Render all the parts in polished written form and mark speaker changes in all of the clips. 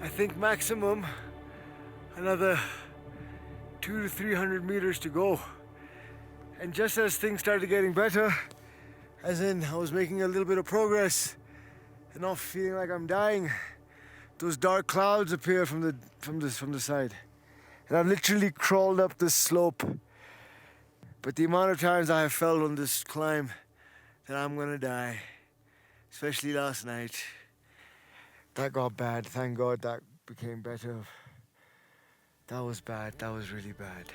Speaker 1: I think maximum another 200 to 300 meters to go. And just as things started getting better, as in I was making a little bit of progress and not feeling like I'm dying, those dark clouds appear from the side. And I've literally crawled up this slope. But the amount of times I have felt on this climb that I'm gonna die, especially last night, that got bad. Thank God that became better. That was bad. That was really bad.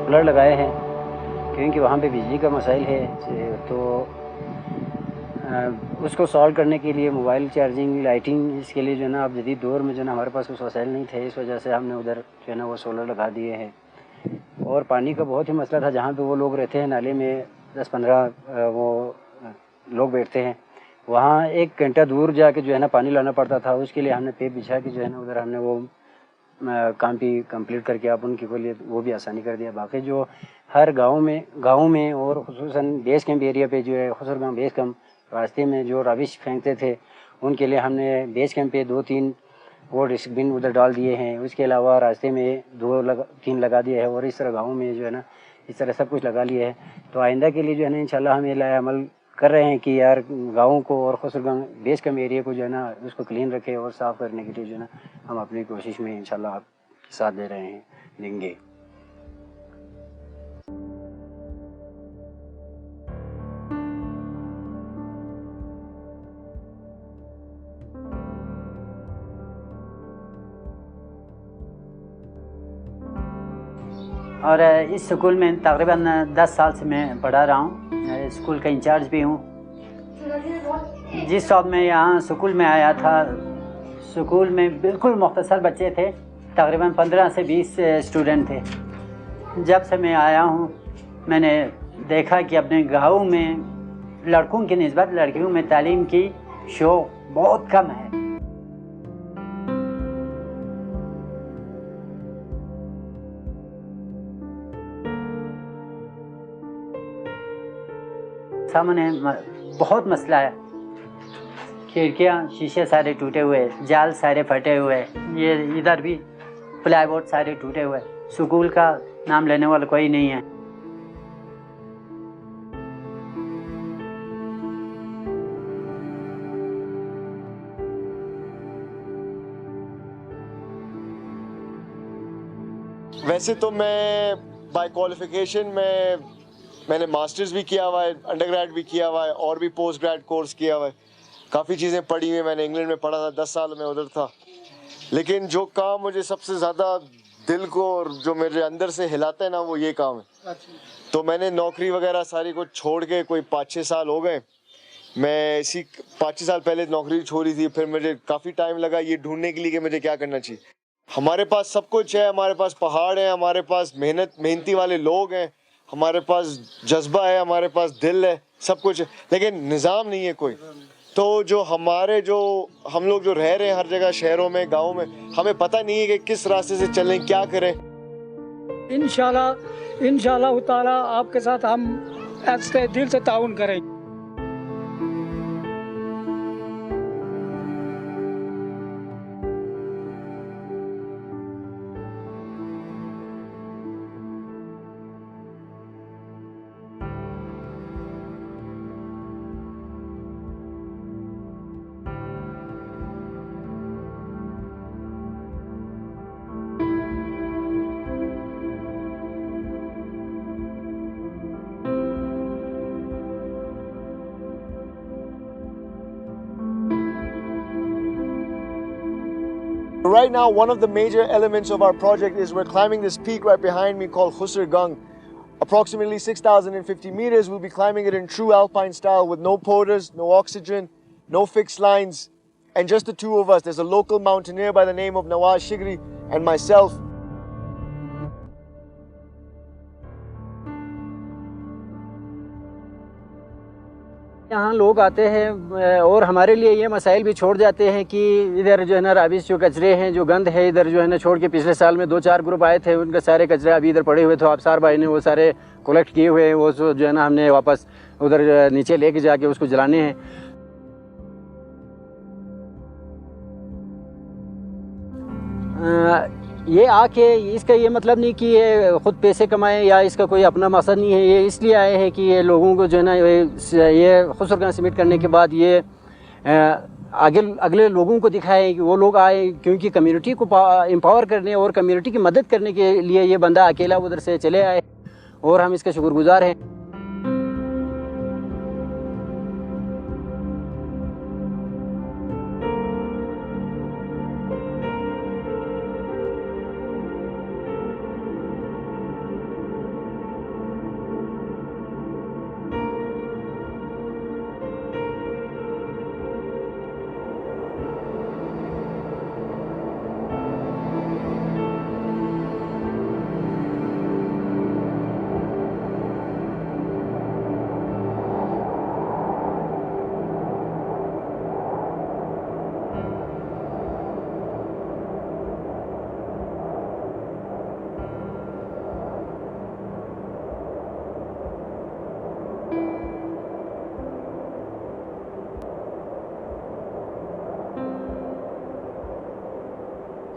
Speaker 2: Solar लगाए हैं क्योंकि वहाँ पे बिजली का मसाइल है, तो उसको सॉल्व करने के लिए मोबाइल चार्जिंग, लाइटिंग, इसके लिए जो है ना अब जदीद दौर में जो है ना हमारे पास उस वसाइल नहीं थे, इस वजह से हमने उधर जो है ना वो सोलर लगा दिए हैं। और पानी का बहुत ही मसला था, जहाँ पे वो लोग रहते हैं नाले में 10-15 वो लोग बैठते हैं, वहाँ 1 घंटा दूर जाके जो है ना पानी लाना पड़ता था। उसके लिए हमने पेप बिछा के जो है ना उधर हमने वो काम भी कंप्लीट करके आप उनके लिए वो भी आसानी कर दिया। बाकी जो हर गांव में और खुसूसन बेस कैंप एरिया पे जो है खुसरगांव बेस कैंप रास्ते में जो रबिश फेंकते थे, उनके लिए हमने बेस कैंप पे 2-3 वो डस्टबिन उधर डाल दिए हैं। उसके अलावा रास्ते में 2-3 लगा दिए हैं, और इस तरह गाँव में जो है ना इस तरह सब कुछ लगा लिया है। तो आइंदा के लिए जो है ना इंशाल्लाह हम ये अमल कर रहे हैं कि यार गाँव को और खुसरगांव बेस कैंप एरिया को जो है ना उसको क्लीन रखें और साफ़ करने के लिए जो है ना हम अपनी कोशिश में इंशाल्लाह आपके साथ दे रहे हैं, देंगे। और इस स्कूल में तकरीबन 10 साल से मैं पढ़ा रहा हूँ, स्कूल का इंचार्ज भी हूँ। जिस वक्त मैं यहाँ स्कूल में आया था, स्कूल में बिल्कुल मुख्तसर बच्चे थे, तकरीबन 15 से 20 स्टूडेंट थे। जब से मैं आया हूँ मैंने देखा कि अपने गाँव में लड़कों की निस्बत लड़कियों में तालीम की शौक़ बहुत कम है। सामने बहुत मसला है, खिड़कियाँ शीशे सारे टूटे हुए, जाल सारे फटे हुए, ये इधर भी प्लाईवुड सारे टूटे हुए, स्कूल का नाम लेने वाला कोई नहीं है।
Speaker 1: वैसे तो मैं बाय क्वालिफिकेशन मैंने मास्टर्स भी किया हुआ है, अंडरग्रेड भी किया हुआ है और भी पोस्ट ग्रेड कोर्स किया हुआ है। काफ़ी चीज़ें पढ़ी हुई, मैंने इंग्लैंड में पढ़ा था, 10 साल में उधर था। लेकिन जो काम मुझे सबसे ज़्यादा दिल को और जो मेरे अंदर से हिलाता है ना, वो ये काम है। तो मैंने नौकरी वगैरह सारी को छोड़ के कोई 5-6 साल हो गए। मैं इसी 5-6 साल पहले नौकरी छोड़ी थी, फिर मुझे काफ़ी टाइम लगा ये ढूंढने के लिए कि मुझे क्या करना चाहिए। हमारे पास सब कुछ है, हमारे पास पहाड़ है, हमारे पास मेहनती वाले लोग हैं, हमारे पास जज्बा है, हमारे पास दिल है, सब कुछ है, लेकिन निज़ाम नहीं है कोई। तो जो हम लोग जो रह रहे हैं हर जगह, शहरों में, गाँव में, हमें पता नहीं है कि किस रास्ते से चलें, क्या करें।
Speaker 3: इंशाल्लाह ताला आपके साथ हम ऐसे दिल से ताउन करेंगे।
Speaker 1: Right now, one of the major elements of our project is we're climbing this peak right behind me called Khusr Gang. Approximately 6,050 meters. We'll be climbing it in true alpine style with no porters, no oxygen, no fixed lines, and just the two of us. There's a local mountaineer by the name of Nawaz Shigri and myself.
Speaker 2: यहाँ लोग आते हैं और हमारे लिए ये मसाइल भी छोड़ जाते हैं कि इधर जो है ना राबिश जो कचरे हैं जो गंद है इधर जो है ना छोड़ के पिछले साल में 2-4 ग्रुप आए थे उनके सारे कचरे अभी इधर पड़े हुए थे। अफसार भाई ने वो सारे कलेक्ट किए हुए हैं वो जो है ना हमने वापस उधर नीचे लेके जाके उसको जलाने हैं। ये आके इसका ये मतलब नहीं कि ये ख़ुद पैसे कमाए या इसका कोई अपना मकसद नहीं है। ये इसलिए आए हैं कि ये लोगों को जो है ना ये खुसर सबमिट करने के बाद ये अगले लोगों को दिखाए कि वो लोग आए, क्योंकि कम्युनिटी को एम्पावर करने और कम्युनिटी की मदद करने के लिए ये बंदा अकेला उधर से चले आए और हम इसके शुक्रगुजार हैं।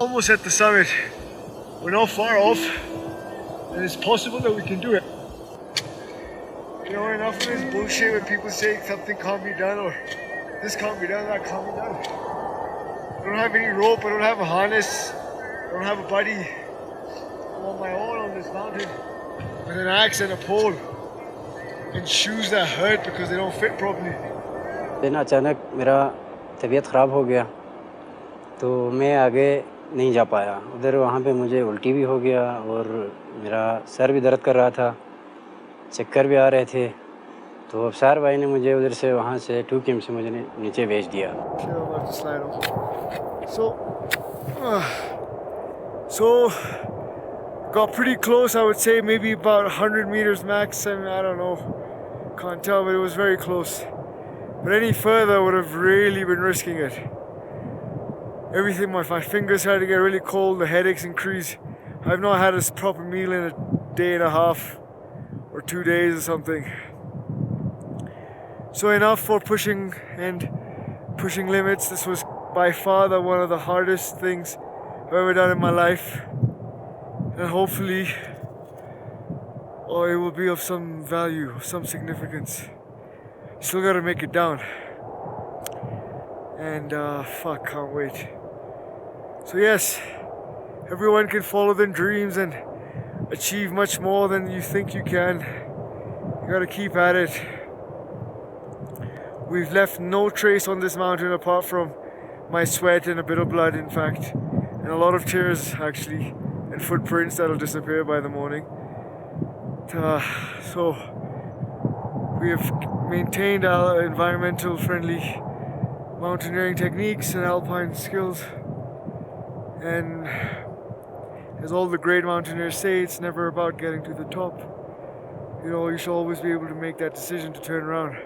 Speaker 1: Almost at the summit. We're not far off, and it's possible that we can do it. You know, enough of this bullshit when people say something can't be done or this can't be done, that can't be done. I don't have any rope, I don't have a harness, I don't have a buddy. I'm on my own on this mountain with an axe and a pole and shoes that hurt because they don't fit properly.
Speaker 2: दिन अचानक मेरा तबीयत ख़राब हो गया तो मैं आगे नहीं जा पाया उधर। वहाँ पे मुझे उल्टी भी हो गया और मेरा सर भी दर्द कर रहा था, चक्कर भी आ रहे थे। तो अफसार भाई ने मुझे उधर से वहाँ से 2 किम से मुझे नीचे भेज दिया।
Speaker 1: So got pretty close, I would say maybe about 100 meters max. I mean, I don't know, can't tell, but it was very close. But any further would have really been risking it. Everything, my fingers started to get really cold, the headaches increased. I've not had a proper meal in a day and a half or 2 days or something. So enough for pushing limits. This was by far one of the hardest things I've ever done in my life. And hopefully, it will be of some value, of some significance. Still gotta make it down. And can't wait. So yes, everyone can follow their dreams and achieve much more than you think you can. You gotta keep at it. We've left no trace on this mountain apart from my sweat and a bit of blood, in fact, and a lot of tears actually, and footprints that'll disappear by the morning. So we have maintained our environmental friendly mountaineering techniques and alpine skills, and as all the great mountaineers say, it's never about getting to the top. You know, you should always be able to make that decision to turn around.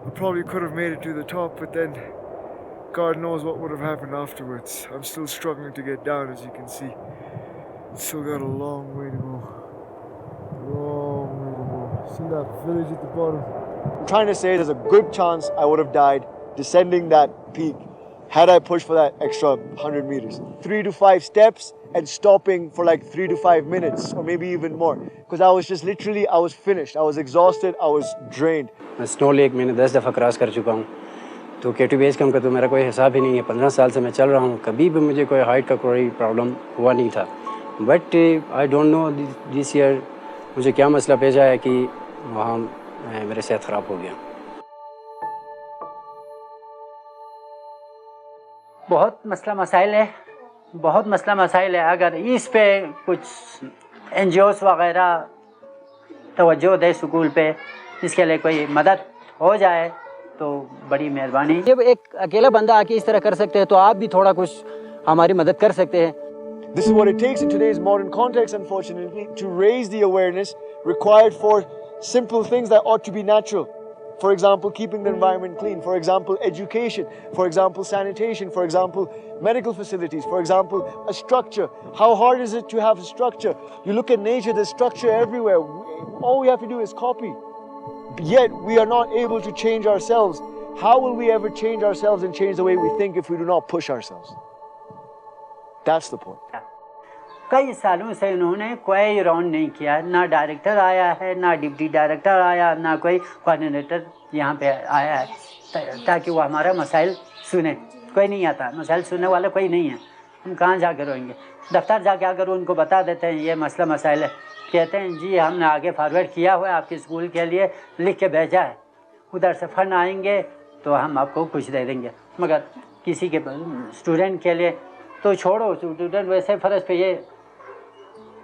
Speaker 1: I probably could have made it to the top, but then God knows what would have happened afterwards. I'm still struggling to get down, as you can see. Still got a long way to go. Long way to go. See that village at the bottom? I'm trying to say there's a good chance I would have died descending that peak had I pushed for that extra 100 meters. 3 to 5 steps and stopping for like 3 to 5 minutes or maybe even more. Because I was just literally, I was finished. I was exhausted. I was drained.
Speaker 2: Snow lake मैंने 10 दफ़ा cross कर चुका हूँ। तो K2 base camp का तो मेरा कोई हिसाब ही नहीं है। 15 साल से मैं चल रहा हूँ, कभी भी मुझे कोई हाइट का कोई प्रॉब्लम हुआ नहीं था। But I don't know this year मुझे क्या मसला पेश आया कि वहाँ मेरे सेहत ख़राब हो गया। बहुत मसला मसाइल है। अगर इस पे कुछ NGOs वगैरह तवज्जो दे स्कूल पे, इसके लिए कोई मदद हो जाए तो बड़ी मेहरबानी। जब एक अकेला बंदा आके इस तरह कर सकते हैं तो आप भी थोड़ा कुछ हमारी मदद कर सकते हैं।
Speaker 1: This is what it takes in today's modern context, unfortunately, to raise the awareness required for simple things that ought to be natural. For example, keeping the environment clean. For example, education. For example, sanitation. For example, medical facilities. For example, a structure. How hard is it to have a structure? You look at nature, there's structure everywhere. All we have to do is copy. Yet we are not able to change ourselves. How will we ever change ourselves and change the way we think if we do not push ourselves? That's the point.
Speaker 4: कई सालों से इन्होंने कोई round नहीं किया, ना director आया है, ना डिप्टी डायरेक्टर आया, ना कोई कोऑर्डिनेटर यहाँ पे आया है ताकि वो हमारा मसाइल सुने। कोई नहीं आता, मसाइल सुनने वाला कोई नहीं है। हम कहाँ जाकर रोएंगे? दफ्तर जाके अगर उनको बता देते हैं ये मसला मसाइल है, कहते हैं जी हमने आगे फॉरवर्ड किया हुआ है, आपके स्कूल के लिए लिख के भेजा है, उधर से फंड आएंगे तो हम आपको कुछ दे देंगे। मगर किसी के स्टूडेंट के लिए तो छोड़ो, स्टूडेंट वैसे फ़र्ज पे ये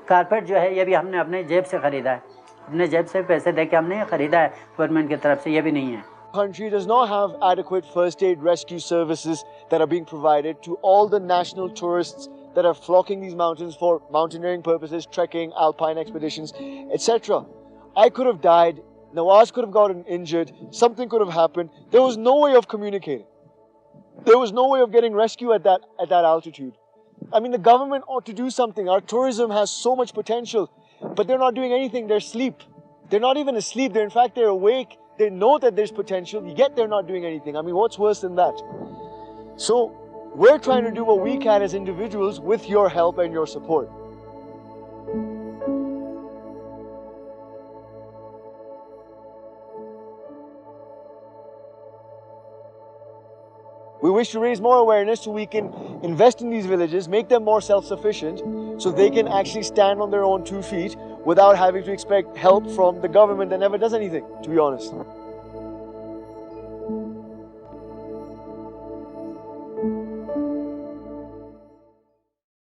Speaker 4: कारपेट जो है ये भी हमने अपने जेब से ख़रीदा है, अपने जेब से पैसे दे के हमने ख़रीदा है, गवर्नमेंट की तरफ से ये भी नहीं है।
Speaker 1: Country does not have adequate first aid rescue services that are being provided to all the national tourists that are flocking these mountains for mountaineering purposes, trekking, alpine expeditions, etc. I could have died, Nawaz could have gotten injured, something could have happened. There was no way of communicating. There was no way of getting rescue at that altitude. I mean, the government ought to do something. Our tourism has so much potential, but they're not doing anything. They're asleep. They're not even asleep. In fact, they're awake. They know that there's potential, yet they're not doing anything. I mean, what's worse than that? So, we're trying to do what we can as individuals with your help and your support. We wish to raise more awareness so we can invest in these villages, make them more self-sufficient, so they can actually stand on their own 2 feet without having to expect help from the government that never does anything, to be honest.